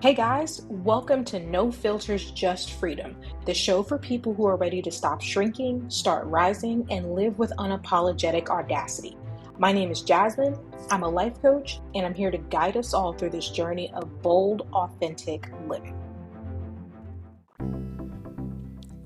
Hey guys, welcome to No Filters, Just Freedom, the show for people who are ready to stop shrinking, start rising, and live with unapologetic audacity. My name is Jasmine, I'm a life coach, and I'm here to guide us all through this journey of bold, authentic living.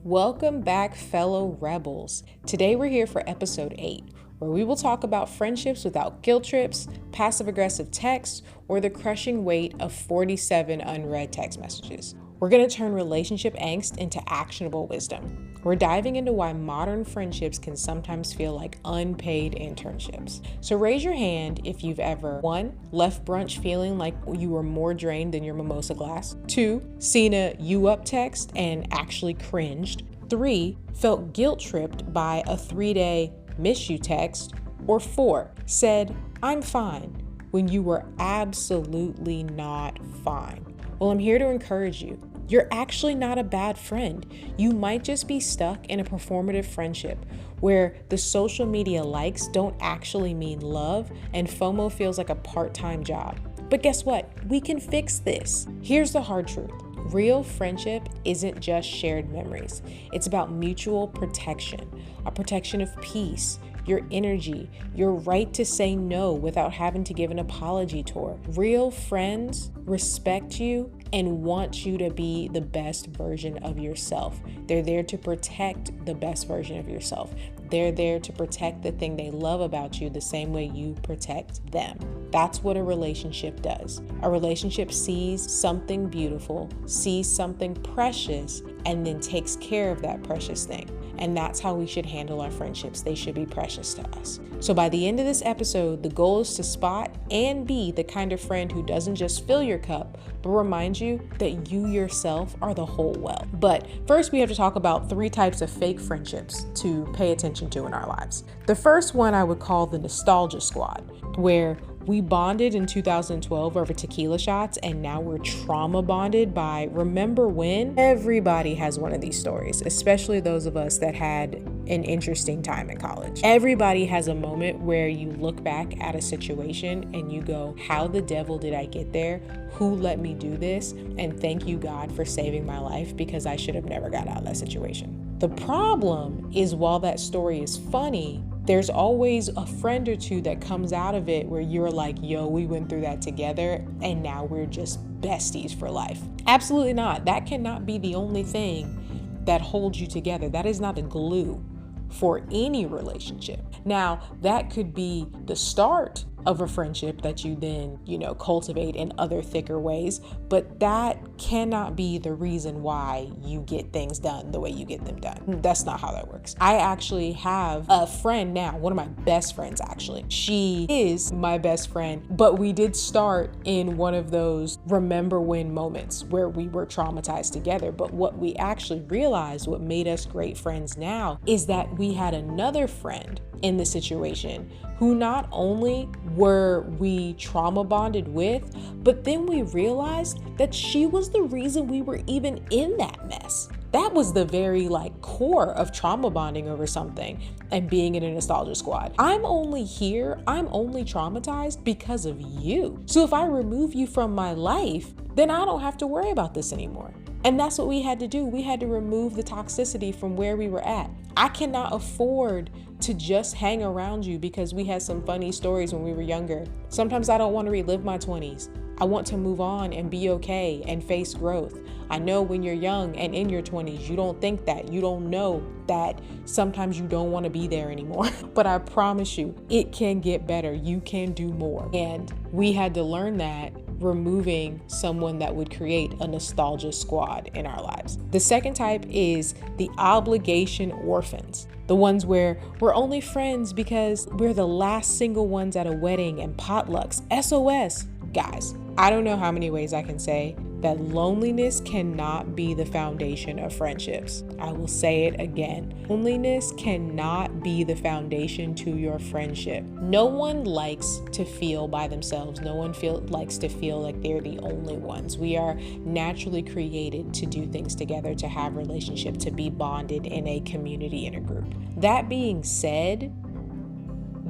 Welcome back, fellow rebels. Today we're here for episode 8, where we will talk about friendships without guilt trips, passive-aggressive texts, or the crushing weight of 47 unread text messages. We're going to turn relationship angst into actionable wisdom. We're diving into why modern friendships can sometimes feel like unpaid internships. So raise your hand if you've ever 1. Left brunch feeling like you were more drained than your mimosa glass. 2. Seen a "you up" text and actually cringed. 3. Felt guilt tripped by a 3-day "miss you" text. Or 4. Said "I'm fine" when you were absolutely not fine. Well, I'm here to encourage you. You're actually not a bad friend. You might just be stuck in a performative friendship where the social media likes don't actually mean love and FOMO feels like a part-time job. But guess what? We can fix this. Here's the hard truth. Real friendship isn't just shared memories. It's about mutual protection, a protection of peace, your energy, your right to say no without having to give an apology tour. Real friends respect you and want you to be the best version of yourself. They're there to protect the best version of yourself. They're there to protect the thing they love about you the same way you protect them. That's what a relationship does. A relationship sees something beautiful, sees something precious, and then takes care of that precious thing. And that's how we should handle our friendships. They should be precious to us. So by the end of this episode, the goal is to spot and be the kind of friend who doesn't just fill your cup, but reminds you that you yourself are the whole well. But first, we have to talk about 3 types of fake friendships to pay attention to in our lives. The first one I would call the nostalgia squad, where we bonded in 2012 over tequila shots, and now we're trauma bonded by remember when? Everybody has one of these stories, especially those of us that had an interesting time in college. Everybody has a moment where you look back at a situation and you go, how the devil did I get there? Who let me do this? And thank you, God, for saving my life, because I should have never got out of that situation. The problem is, while that story is funny, there's always a friend or two that comes out of it where you're like, yo, we went through that together and now we're just besties for life. Absolutely not. That cannot be the only thing that holds you together. That is not a glue for any relationship. Now, that could be the start of a friendship that you then, cultivate in other thicker ways, but that cannot be the reason why you get things done the way you get them done. That's not how that works. I actually have a friend now, one of my best friends actually. She is my best friend, but we did start in one of those remember when moments where we were traumatized together. But what we actually realized, what made us great friends now, is that we had another friend in the situation who not only were we trauma bonded with, but then we realized that she was the reason we were even in that mess. That was the very core of trauma bonding over something and being in a nostalgia squad. I'm only traumatized because of you. So if I remove you from my life, then I don't have to worry about this anymore. And that's what we had to do. We had to remove the toxicity from where we were at. I cannot afford to just hang around you because we had some funny stories when we were younger. Sometimes I don't want to relive my 20s. I want to move on and be okay and face growth. I know when you're young and in your 20s, you don't think that. You don't know that sometimes you don't want to be there anymore. But I promise you, it can get better. You can do more. And we had to learn that, removing someone that would create a nostalgia squad in our lives. The second type is the obligation orphans. The ones where we're only friends because we're the last single ones at a wedding and potlucks. SOS. Guys, I don't know how many ways I can say that loneliness cannot be the foundation of friendships. I will say it again. Loneliness cannot be the foundation to your friendship. No one likes to feel by themselves. No one likes to feel like they're the only ones. We are naturally created to do things together, to have relationships, to be bonded in a community, in a group. That being said,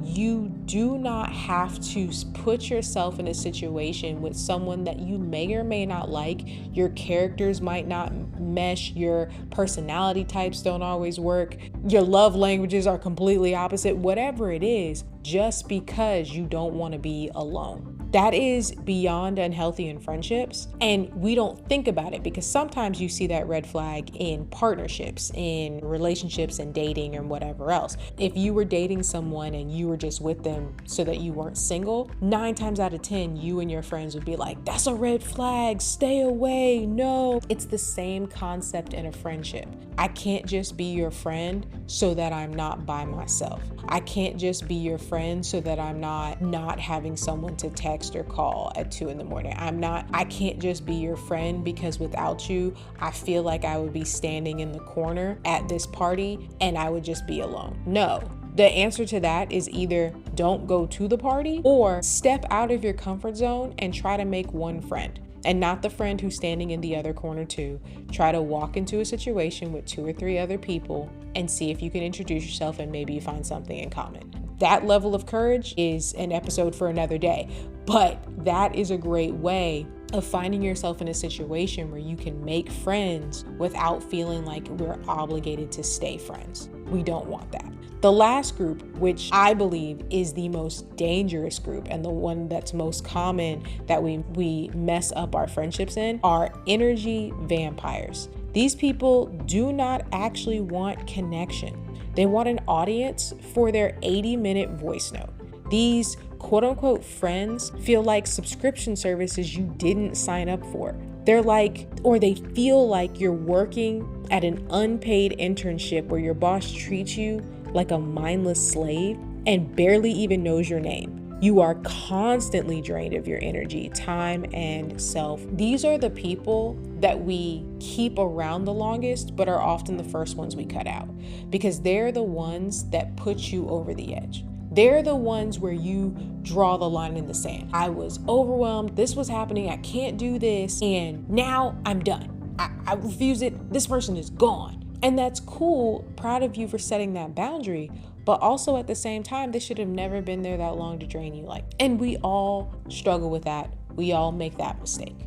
you do not have to put yourself in a situation with someone that you may or may not like. Your characters might not mesh, your personality types don't always work, your love languages are completely opposite, whatever it is, just because you don't want to be alone. That is beyond unhealthy in friendships, and we don't think about it because sometimes you see that red flag in partnerships, in relationships and dating and whatever else. If you were dating someone and you were just with them so that you weren't single, 9 times out of 10, you and your friends would be like, that's a red flag, stay away, no. It's the same concept in a friendship. I can't just be your friend so that I'm not by myself. I can't just be your friend so that I'm not having someone to text or call at 2 a.m. I can't just be your friend because without you, I feel like I would be standing in the corner at this party and I would just be alone. No. The answer to that is either don't go to the party or step out of your comfort zone and try to make one friend. And not the friend who's standing in the other corner too. Try to walk into a situation with 2 or 3 other people and see if you can introduce yourself and maybe you find something in common. That level of courage is an episode for another day, but that is a great way of finding yourself in a situation where you can make friends without feeling like we're obligated to stay friends. We don't want that. The last group, which I believe is the most dangerous group and the one that's most common that we mess up our friendships in, are energy vampires. These people do not actually want connection. They want an audience for their 80-minute voice note. These quote unquote friends feel like subscription services you didn't sign up for. They feel like you're working at an unpaid internship where your boss treats you like a mindless slave and barely even knows your name. You are constantly drained of your energy, time, and self. These are the people that we keep around the longest, but are often the first ones we cut out because they're the ones that put you over the edge. They're the ones where you draw the line in the sand. I was overwhelmed. This was happening. I can't do this. And now I'm done. I refuse it. This person is gone. And that's cool. Proud of you for setting that boundary. But also at the same time, they should have never been there that long to drain you. And we all struggle with that. We all make that mistake.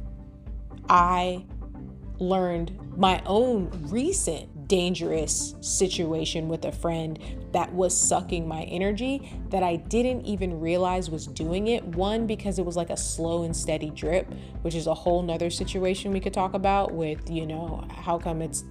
I learned my own recent dangerous situation with a friend that was sucking my energy that I didn't even realize was doing it. One, because it was like a slow and steady drip, which is a whole nother situation we could talk about with, how come it's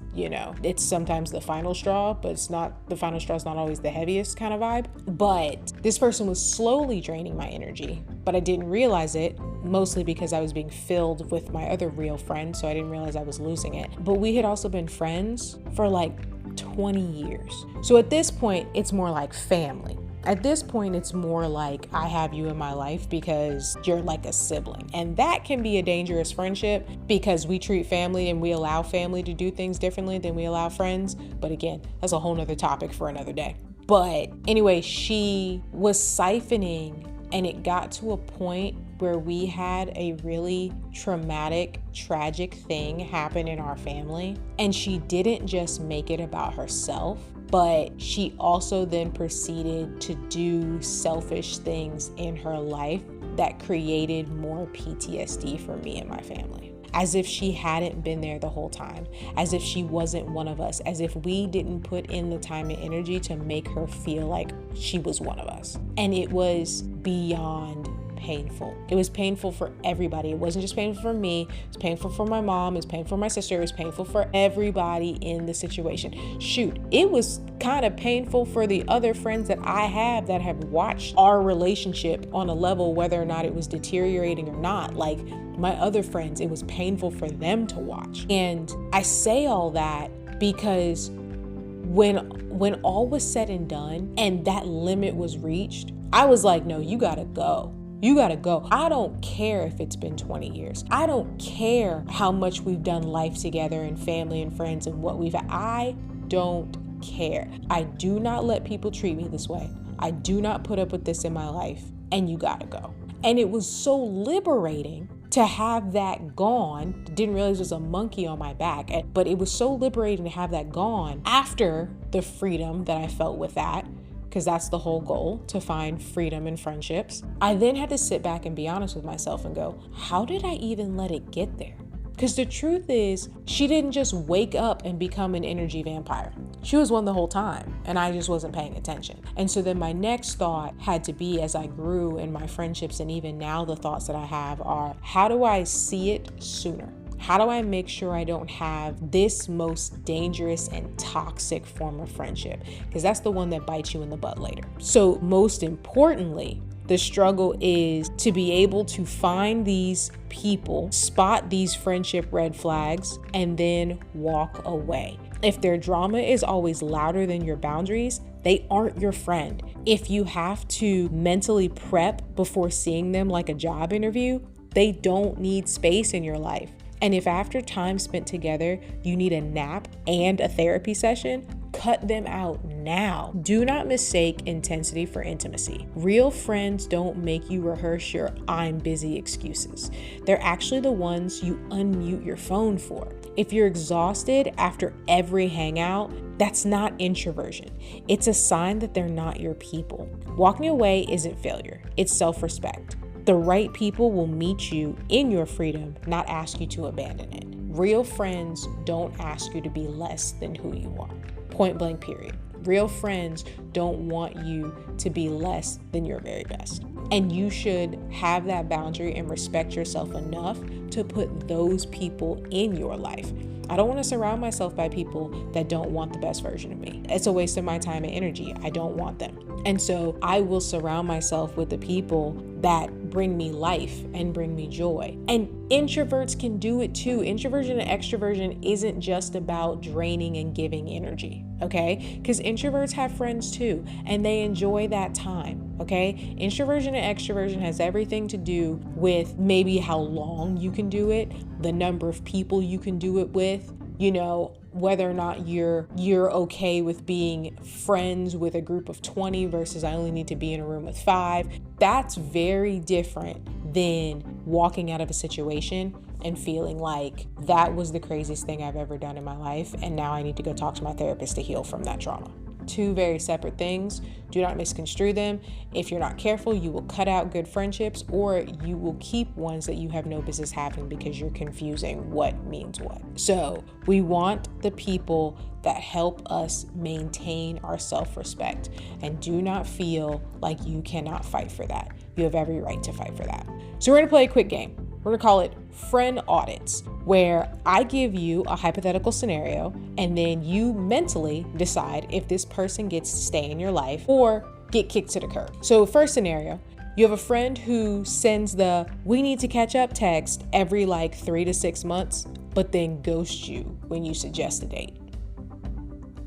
sometimes the final straw, but it's not, the final straw is not always the heaviest kind of vibe. But this person was slowly draining my energy, but I didn't realize it, mostly because I was being filled with my other real friend, so I didn't realize I was losing it. But we had also been friends for like 20 years. So at this point, it's more like family. At this point, it's more like I have you in my life because you're like a sibling. And that can be a dangerous friendship because we treat family and we allow family to do things differently than we allow friends. But again, that's a whole nother topic for another day. But anyway, she was siphoning, and it got to a point where we had a really traumatic, tragic thing happen in our family. And she didn't just make it about herself, but she also then proceeded to do selfish things in her life that created more PTSD for me and my family. As if she hadn't been there the whole time, as if she wasn't one of us, as if we didn't put in the time and energy to make her feel like she was one of us. And it was beyond painful. It was painful for everybody. It wasn't just painful for me. It was painful for my mom. It was painful for my sister. It was painful for everybody in the situation. Shoot, it was kind of painful for the other friends that I have that have watched our relationship on a level, whether or not it was deteriorating or not. Like my other friends, it was painful for them to watch. And I say all that because when all was said and done and that limit was reached, I was like, no, you gotta go. You gotta go. I don't care if it's been 20 years. I don't care how much we've done life together and family and friends and what I don't care. I do not let people treat me this way. I do not put up with this in my life, and you gotta go. And it was so liberating to have that gone. Didn't realize there's a monkey on my back, but it was so liberating to have that gone after the freedom that I felt with that. because that's the whole goal, to find freedom in friendships. I then had to sit back and be honest with myself and go, how did I even let it get there? Because the truth is, she didn't just wake up and become an energy vampire. She was one the whole time, and I just wasn't paying attention. And so then my next thought had to be, as I grew in my friendships, and even now the thoughts that I have are, how do I see it sooner? How do I make sure I don't have this most dangerous and toxic form of friendship? Because that's the one that bites you in the butt later. So most importantly, the struggle is to be able to find these people, spot these friendship red flags, and then walk away. If their drama is always louder than your boundaries, they aren't your friend. If you have to mentally prep before seeing them like a job interview, they don't need space in your life. And if after time spent together, you need a nap and a therapy session, cut them out now. Do not mistake intensity for intimacy. Real friends don't make you rehearse your "I'm busy" excuses. They're actually the ones you unmute your phone for. If you're exhausted after every hangout, that's not introversion. It's a sign that they're not your people. Walking away isn't failure, it's self-respect. The right people will meet you in your freedom, not ask you to abandon it. Real friends don't ask you to be less than who you are. Point blank, period. Real friends don't want you to be less than your very best. And you should have that boundary and respect yourself enough to put those people in your life. I don't want to surround myself by people that don't want the best version of me. It's a waste of my time and energy. I don't want them. And so I will surround myself with the people that bring me life and bring me joy. And introverts can do it too. Introversion and extroversion isn't just about draining and giving energy, okay? Because introverts have friends too, and they enjoy that time, okay? Introversion and extroversion has everything to do with maybe how long you can do it, the number of people you can do it with, you know, whether or not you're okay with being friends with a group of 20 versus I only need to be in a room with 5. That's very different than walking out of a situation and feeling like that was the craziest thing I've ever done in my life, and now I need to go talk to my therapist to heal from that trauma. Two very separate things. Do not misconstrue them. If you're not careful, you will cut out good friendships, or you will keep ones that you have no business having because you're confusing what means what. So we want the people that help us maintain our self-respect, and do not feel like you cannot fight for that. You have every right to fight for that. So we're gonna play a quick game. We're gonna call it friend audits, where I give you a hypothetical scenario and then you mentally decide if this person gets to stay in your life or get kicked to the curb. So first scenario, you have a friend who sends the "we need to catch up" text every 3 to 6 months, but then ghosts you when you suggest a date.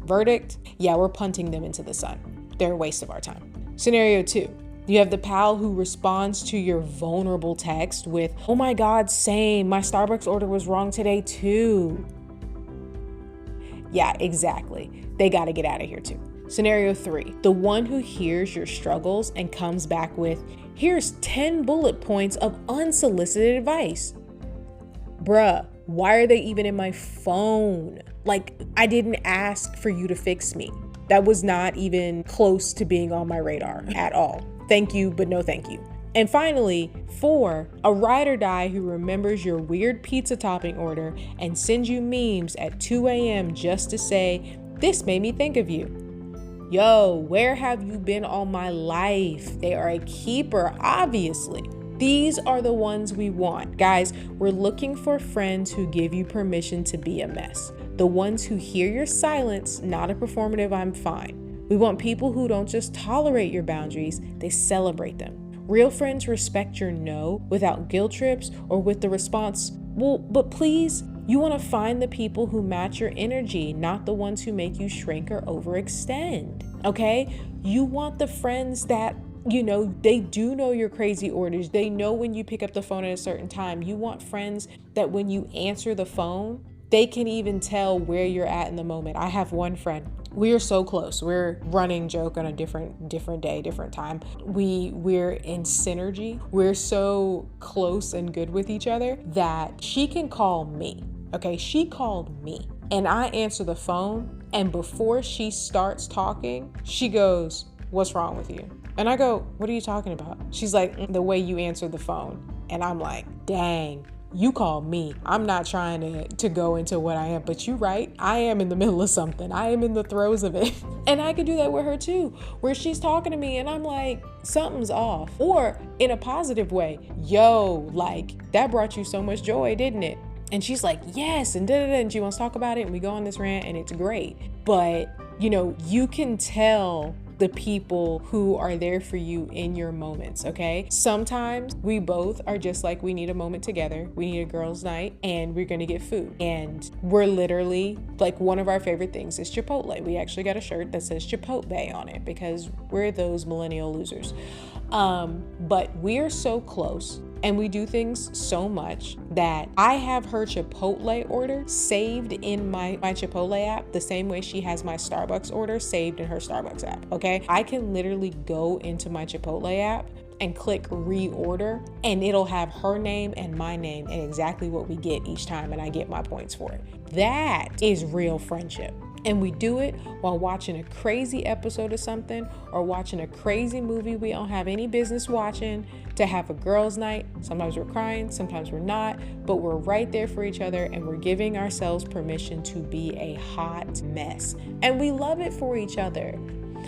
Verdict? Yeah, we're punting them into the sun. They're a waste of our time. Scenario 2. You have the pal who responds to your vulnerable text with, "Oh my God, same. My Starbucks order was wrong today too." Yeah, exactly. They got to get out of here too. Scenario 3, the one who hears your struggles and comes back with, "Here's 10 bullet points of unsolicited advice." Bruh, why are they even in my phone? I didn't ask for you to fix me. That was not even close to being on my radar at all. Thank you, but no thank you. And finally, 4, a ride or die who remembers your weird pizza topping order and sends you memes at 2 a.m. just to say, "This made me think of you." Yo, where have you been all my life? They are a keeper, obviously. These are the ones we want. Guys, we're looking for friends who give you permission to be a mess. The ones who hear your silence, not a performative "I'm fine." We want people who don't just tolerate your boundaries, they celebrate them. Real friends respect your no without guilt trips or with the response, "Well, but please." You want to find the people who match your energy, not the ones who make you shrink or overextend, okay? You want the friends that, they do know your crazy orders. They know when you pick up the phone at a certain time. You want friends that when you answer the phone, they can even tell where you're at in the moment. I have one friend. We are so close. We're running joke on a different day, different time. We're in synergy. We're so close and good with each other that she can call me. Okay, she called me and I answer the phone, and before she starts talking, she goes, what's wrong with you? And I go, what are you talking about? She's like, the way you answer the phone. And I'm like, dang, you called me. I'm not trying to go into what I am, but you right. I am in the middle of something. I am in the throes of it. And I could do that with her too, where she's talking to me and I'm like, something's off. Or in a positive way, yo, like that brought you so much joy, didn't it? And she's like, yes, and and she wants to talk about it. And we go on this rant and it's great. But, you know, you can tell the people who are there for you in your moments, okay? Sometimes we both are just like, we need a moment together. We need a girls' night and we're gonna get food. And we're literally, like, one of our favorite things is Chipotle. We actually got a shirt that says Chipotle on it because we're those millennial losers. But we're so close and we do things so much that I have her Chipotle order saved in my Chipotle app the same way she has my Starbucks order saved in her Starbucks app, okay? I can literally go into my Chipotle app and click reorder and it'll have her name and my name and exactly what we get each time, and I get my points for it. That is real friendship. And we do it while watching a crazy episode of something or watching a crazy movie we don't have any business watching, to have a girls' night. Sometimes we're crying, sometimes we're not, but we're right there for each other and we're giving ourselves permission to be a hot mess. And we love it for each other.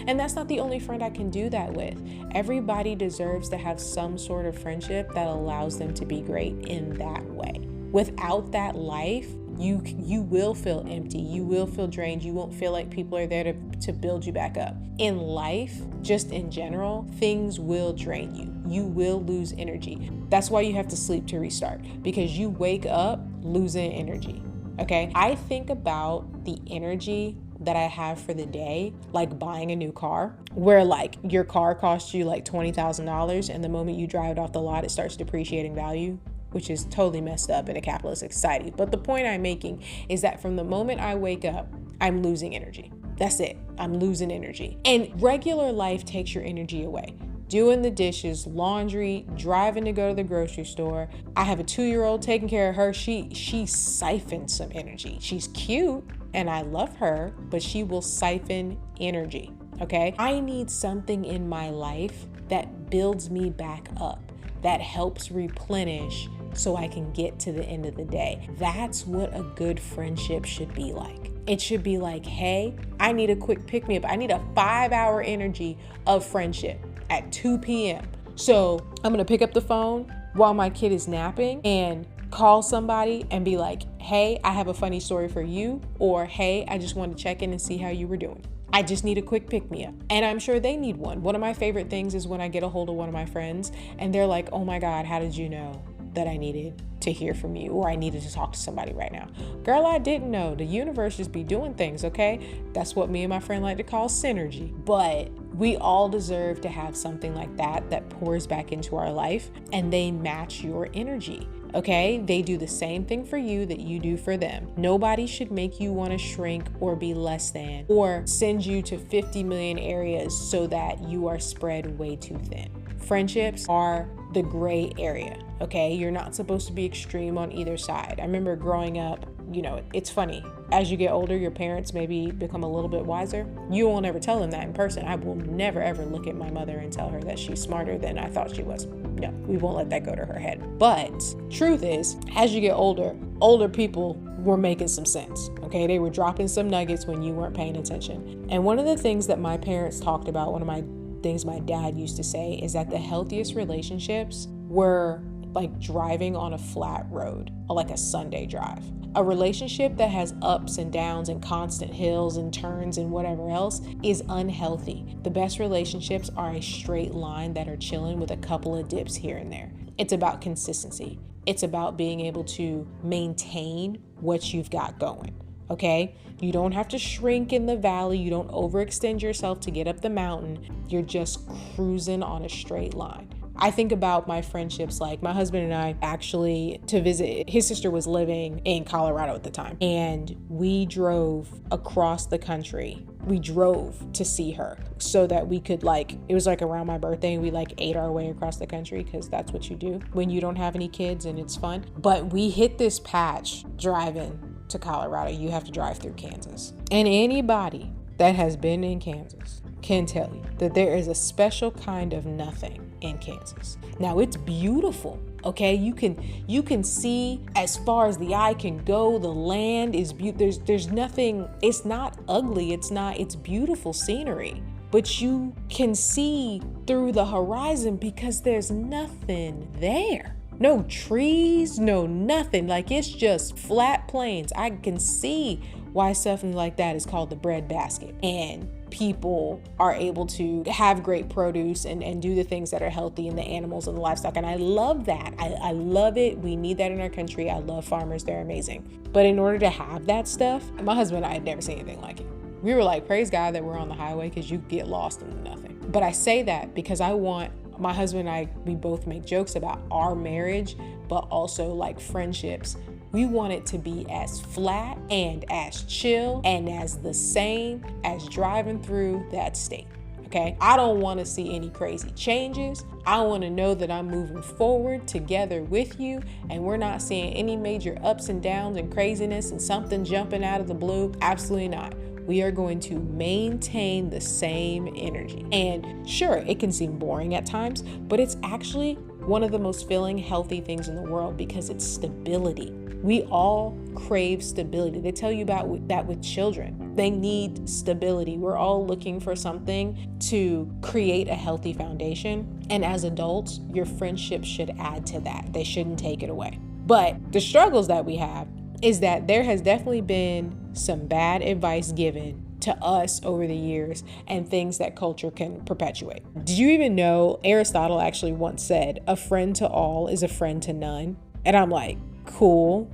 And that's not the only friend I can do that with. Everybody deserves to have some sort of friendship that allows them to be great in that way. Without that life, you will feel empty. You will feel drained. You won't feel like people are there to build you back up. In life, just in general, things will drain you. You will lose energy. That's why you have to sleep to restart, because you wake up losing energy. Okay? I think about the energy that I have for the day, like buying a new car, where like your car costs you like $20,000 and the moment you drive it off the lot, it starts depreciating value, which is totally messed up in a capitalistic society. But the point I'm making is that from the moment I wake up, I'm losing energy. That's it. I'm losing energy. And regular life takes your energy away. Doing the dishes, laundry, driving to go to the grocery store. I have a 2-year-old taking care of her. She siphons some energy. She's cute and I love her, but she will siphon energy, okay? I need something in my life that builds me back up, that helps replenish so I can get to the end of the day. That's what a good friendship should be like. It should be like, hey, I need a quick pick-me-up. I need a 5-hour energy of friendship at 2 p.m. So I'm gonna pick up the phone while my kid is napping and call somebody and be like, hey, I have a funny story for you, or hey, I just want to check in and see how you were doing. I just need a quick pick-me-up. And I'm sure they need one. One of my favorite things is when I get a hold of one of my friends and they're like, oh my God, how did you know that I needed to hear from you, or I needed to talk to somebody right now? Girl, I didn't know. The universe just be doing things, okay? That's what me and my friend like to call synergy. But we all deserve to have something like that pours back into our life and they match your energy. Okay, they do the same thing for you that you do for them. Nobody should make you want to shrink or be less than, or send you to 50 million areas so that you are spread way too thin. Friendships are the gray area, okay? You're not supposed to be extreme on either side. I remember growing up, you know, it's funny. As you get older, your parents maybe become a little bit wiser. You won't ever tell them that in person. I will never ever look at my mother and tell her that she's smarter than I thought she was. No, we won't let that go to her head. But truth is, as you get older people were making some sense, okay? They were dropping some nuggets when you weren't paying attention. And one of the things that my parents talked about, one of my things my dad used to say, is that the healthiest relationships were like driving on a flat road, or like a Sunday drive. A relationship that has ups and downs and constant hills and turns and whatever else is unhealthy. The best relationships are a straight line that are chilling with a couple of dips here and there. It's about consistency. It's about being able to maintain what you've got going. Okay? You don't have to shrink in the valley. You don't overextend yourself to get up the mountain. You're just cruising on a straight line. I think about my friendships, like my husband and I actually to visit, his sister was living in Colorado at the time, and we drove across the country. We drove to see her so that we could it was like around my birthday, and we ate our way across the country, because that's what you do when you don't have any kids and it's fun. But we hit this patch driving to Colorado. You have to drive through Kansas. And anybody that has been in Kansas can tell you that there is a special kind of nothing in Kansas. Now, it's beautiful. Okay, you can see as far as the eye can go. The land is beautiful. There's nothing. It's not ugly. It's beautiful scenery. But you can see through the horizon because there's nothing there. No trees, no nothing. Like, it's just flat plains. I can see why something like that is called the breadbasket. And people are able to have great produce and do the things that are healthy in the animals and the livestock. And I love that. I love it. We need that in our country. I love farmers. They're amazing. But in order to have that stuff, my husband and I had never seen anything like it. We were like, praise God that we're on the highway, because you get lost in nothing. But I say that because I want my husband and I, we both make jokes about our marriage, but also like friendships. We want it to be as flat and as chill and as the same as driving through that state. Okay, I don't want to see any crazy changes. I want to know that I'm moving forward together with you, and we're not seeing any major ups and downs and craziness and something jumping out of the blue. Absolutely not. We are going to maintain the same energy. And sure, it can seem boring at times, but it's actually one of the most filling, healthy things in the world because it's stability. We all crave stability. They tell you about that with children. They need stability. We're all looking for something to create a healthy foundation. And as adults, your friendships should add to that. They shouldn't take it away. But the struggles that we have is that there has definitely been some bad advice given to us over the years and things that culture can perpetuate. Did you even know Aristotle actually once said, a friend to all is a friend to none? And I'm like, cool.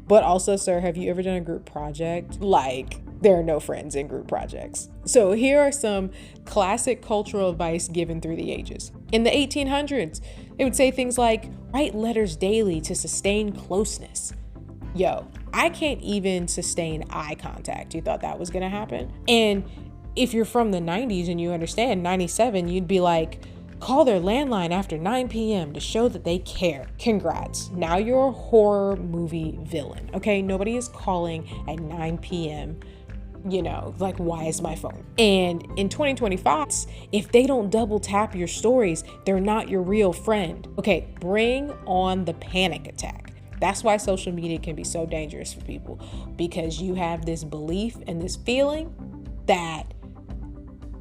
But also, sir, have you ever done a group project? Like, there are no friends in group projects. So here are some classic cultural advice given through the ages. In the 1800s, they would say things like, write letters daily to sustain closeness. Yo, I can't even sustain eye contact. You thought that was gonna happen? And if you're from the 90s and you understand 97, you'd be like, call their landline after 9 p.m. to show that they care. Congrats. Now you're a horror movie villain. Okay, nobody is calling at 9 p.m. You know, like, why is my phone? And in 2025, if they don't double tap your stories, they're not your real friend. Okay, bring on the panic attack. That's why social media can be so dangerous for people, because you have this belief and this feeling that,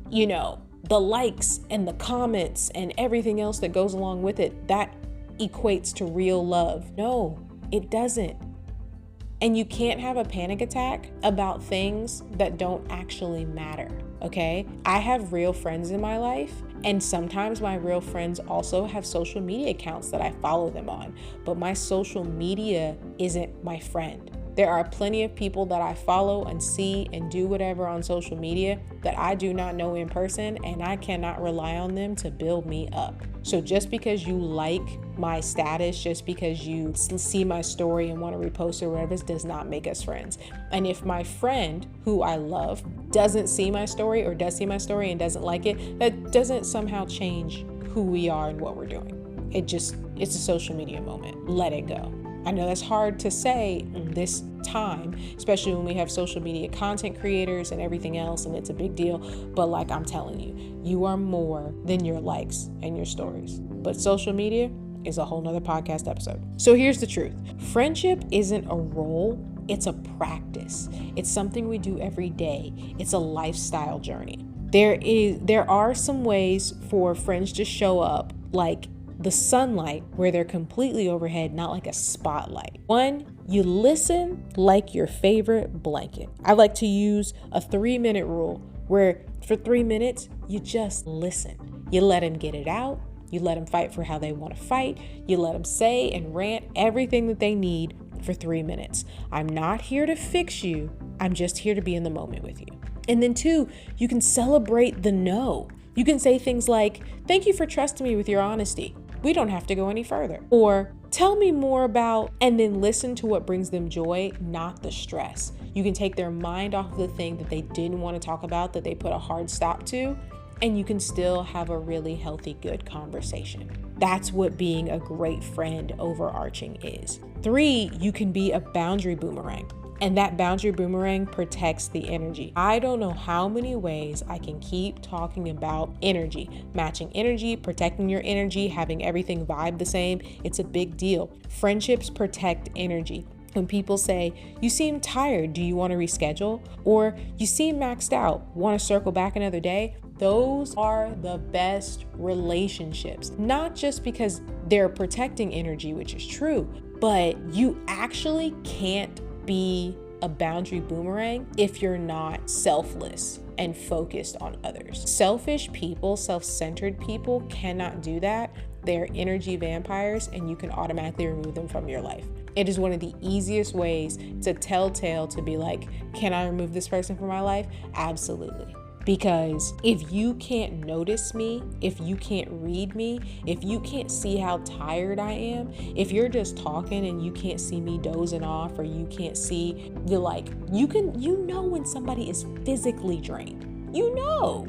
you know, the likes and the comments and everything else that goes along with it, that equates to real love. No, it doesn't. And you can't have a panic attack about things that don't actually matter, okay? I have real friends in my life, and sometimes my real friends also have social media accounts that I follow them on, but my social media isn't my friend. There are plenty of people that I follow and see and do whatever on social media that I do not know in person, and I cannot rely on them to build me up. So just because you like my status, just because you see my story and want to repost or whatever, does not make us friends. And if my friend, who I love, doesn't see my story or does see my story and doesn't like it, that doesn't somehow change who we are and what we're doing. It's a social media moment. Let it go. I know that's hard to say in this time, especially when we have social media content creators and everything else, and it's a big deal. But like I'm telling you, you are more than your likes and your stories. But social media is a whole nother podcast episode. So here's the truth. Friendship isn't a role, it's a practice. It's something we do every day. It's a lifestyle journey. There are some ways for friends to show up, like the sunlight, where they're completely overhead, not like a spotlight. One, you listen like your favorite blanket. I like to use a 3-minute rule where for 3 minutes, you just listen. You let them get it out. You let them fight for how they want to fight. You let them say and rant everything that they need for 3 minutes. I'm not here to fix you. I'm just here to be in the moment with you. And then 2, you can celebrate the no. You can say things like, thank you for trusting me with your honesty. We don't have to go any further. Or tell me more about, and then listen to what brings them joy, not the stress. You can take their mind off of the thing that they didn't want to talk about, that they put a hard stop to, and you can still have a really healthy, good conversation. That's what being a great friend overarching is. 3, you can be a boundary boomerang. And that boundary boomerang protects the energy. I don't know how many ways I can keep talking about energy, matching energy, protecting your energy, having everything vibe the same. It's a big deal. Friendships protect energy. When people say, you seem tired, do you want to reschedule? Or you seem maxed out, want to circle back another day? Those are the best relationships, not just because they're protecting energy, which is true, but you actually can't be a boundary boomerang if you're not selfless and focused on others. Selfish people, self-centered people cannot do that. They're energy vampires, and you can automatically remove them from your life. It is one of the easiest ways to telltale to be like, can I remove this person from my life? Absolutely. Because if you can't notice me, if you can't read me, if you can't see how tired I am, if you're just talking and you can't see me dozing off, or you can't see the you know when somebody is physically drained. You know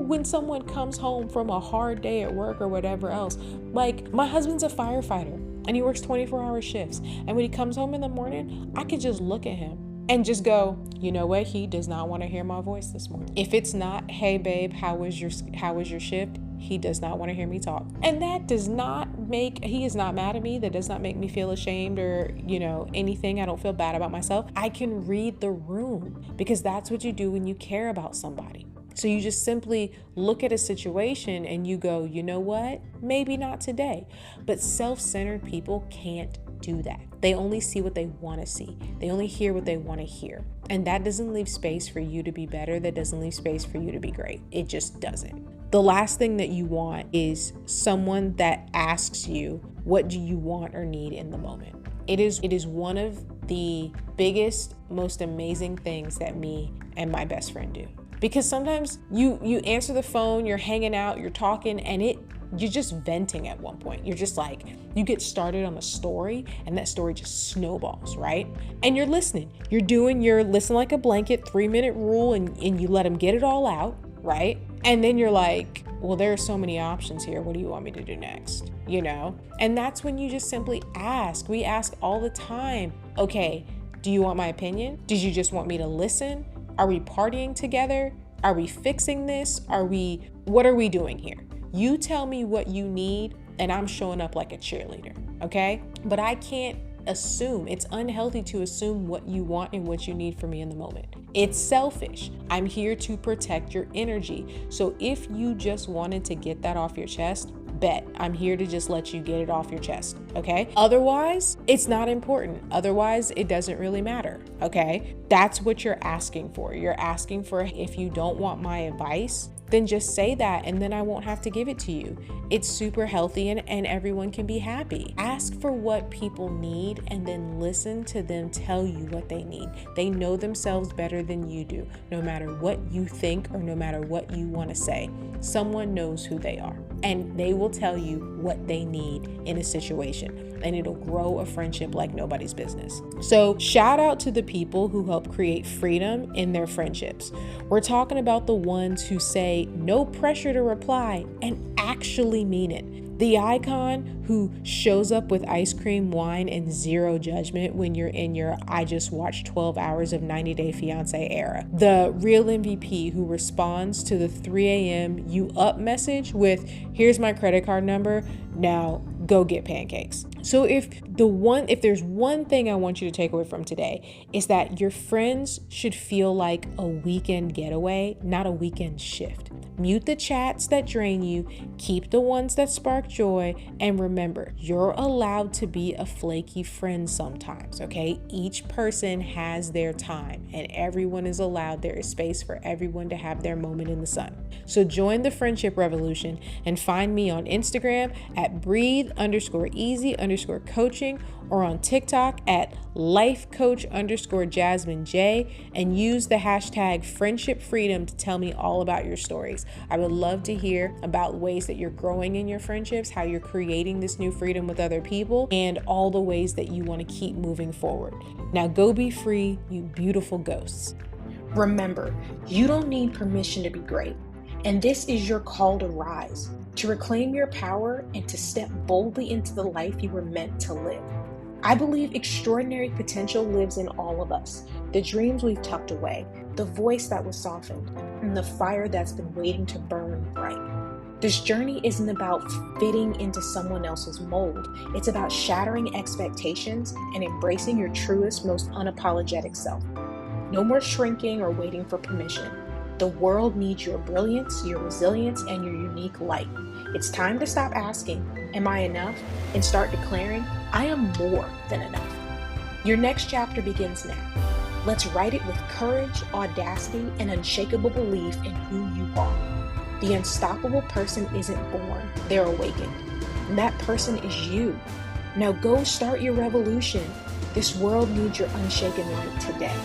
when someone comes home from a hard day at work or whatever else. Like, my husband's a firefighter and he works 24-hour shifts. And when he comes home in the morning, I could just look at him and just go, you know what? He does not want to hear my voice this morning. If it's not, hey babe, how was your shift? He does not want to hear me talk. And that does not he is not mad at me. That does not make me feel ashamed or, anything. I don't feel bad about myself. I can read the room, because that's what you do when you care about somebody. So you just simply look at a situation and you go, you know what? Maybe not today. But self-centered people can't do that. They only see what they want to see. They only hear what they want to hear. And that doesn't leave space for you to be better. That doesn't leave space for you to be great. It just doesn't. The last thing that you want is someone that asks you, what do you want or need in the moment? It is one of the biggest, most amazing things that me and my best friend do. Because sometimes you answer the phone, you're hanging out, you're talking, and you're just venting at one point. You're just like, you get started on a story and that story just snowballs, right? And you're listening. You're listen like a blanket, 3-minute rule, and you let them get it all out, right? And then you're like, well, there are so many options here. What do you want me to do next? And that's when you just simply ask. We ask all the time, okay, do you want my opinion? Did you just want me to listen? Are we partying together? Are we fixing this? What are we doing here? You tell me what you need, and I'm showing up like a cheerleader, okay? But I can't assume. It's unhealthy to assume what you want and what you need from me in the moment. It's selfish. I'm here to protect your energy. So if you just wanted to get that off your chest, bet I'm here to just let you get it off your chest, okay? Otherwise, it's not important. Otherwise, it doesn't really matter, okay? That's what you're asking for. You're asking for, if you don't want my advice, then just say that, and then I won't have to give it to you. It's super healthy, and everyone can be happy. Ask for what people need and then listen to them tell you what they need. They know themselves better than you do. No matter what you think or no matter what you want to say, someone knows who they are, and they will tell you what they need in a situation, and it'll grow a friendship like nobody's business. So shout out to the people who help create freedom in their friendships. We're talking about the ones who say no pressure to reply and actually mean it. The icon who shows up with ice cream, wine, and zero judgment when you're in your I just watched 12 hours of 90 Day Fiancé era. The real MVP who responds to the 3 a.m. you up message with, here's my credit card number, now go get pancakes. So if there's one thing I want you to take away from today, is that your friends should feel like a weekend getaway, not a weekend shift. Mute the chats that drain you, keep the ones that spark joy, and remember, you're allowed to be a flaky friend sometimes, okay? Each person has their time, and everyone is allowed. There is space for everyone to have their moment in the sun. So join the friendship revolution and find me on Instagram at breathe_easy_coaching, or on TikTok at lifecoach_Jasmine J, and use the hashtag friendship freedom to tell me all about your stories. I would love to hear about ways that you're growing in your friendships, how you're creating this new freedom with other people, and all the ways that you want to keep moving forward. Now go be free, you beautiful ghosts. Remember, you don't need permission to be great. And this is your call to rise, to reclaim your power, and to step boldly into the life you were meant to live. I believe extraordinary potential lives in all of us. The dreams we've tucked away, the voice that was softened, and the fire that's been waiting to burn bright. This journey isn't about fitting into someone else's mold. It's about shattering expectations and embracing your truest, most unapologetic self. No more shrinking or waiting for permission. The world needs your brilliance, your resilience, and your unique light. It's time to stop asking, "Am I enough?" and start declaring, "I am more than enough." Your next chapter begins now. Let's write it with courage, audacity, and unshakable belief in who you are. The unstoppable person isn't born, they're awakened. And that person is you. Now go start your revolution. This world needs your unshaken light today.